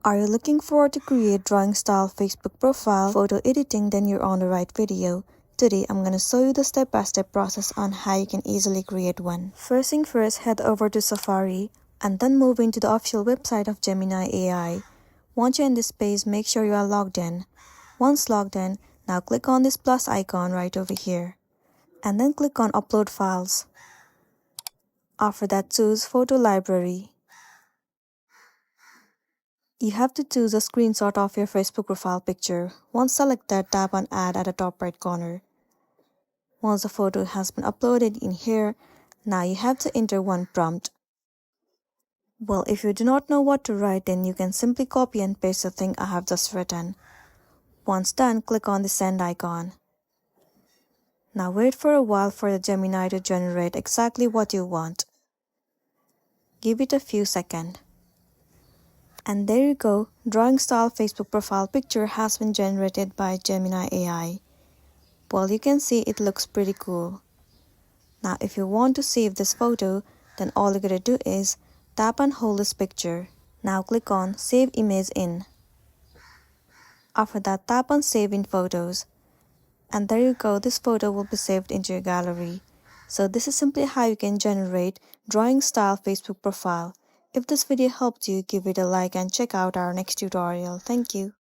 Are you looking for to create drawing style Facebook profile photo editing? Then you're on the right video. Today I'm gonna show you the step-by-step process on how you can easily create one. First thing first, head over to Safari and then move into the official website of Gemini AI. Once you're in this page, make sure you are logged in. Once logged in, now click on this plus icon right over here and then click on upload files. After that, choose photo library. You have to choose a screenshot of your Facebook profile picture. Once select that, tap on add at the top right corner. Once the photo has been uploaded in here, now you have to enter one prompt. Well, if you do not know what to write, then you can simply copy and paste the thing I have just written. Once done, click on the send icon. Now wait for a while for the Gemini to generate exactly what you want. Give it a few seconds. And there you go, drawing style Facebook profile picture has been generated by Gemini AI. Well, you can see it looks pretty cool. Now if you want to save this photo, then all you gotta do is tap and hold this picture. Now click on Save Image In. After that, tap on Save in Photos. And there you go, this photo will be saved into your gallery. So this is simply how you can generate drawing style Facebook profile. If this video helped you, give it a like and check out our next tutorial. Thank you.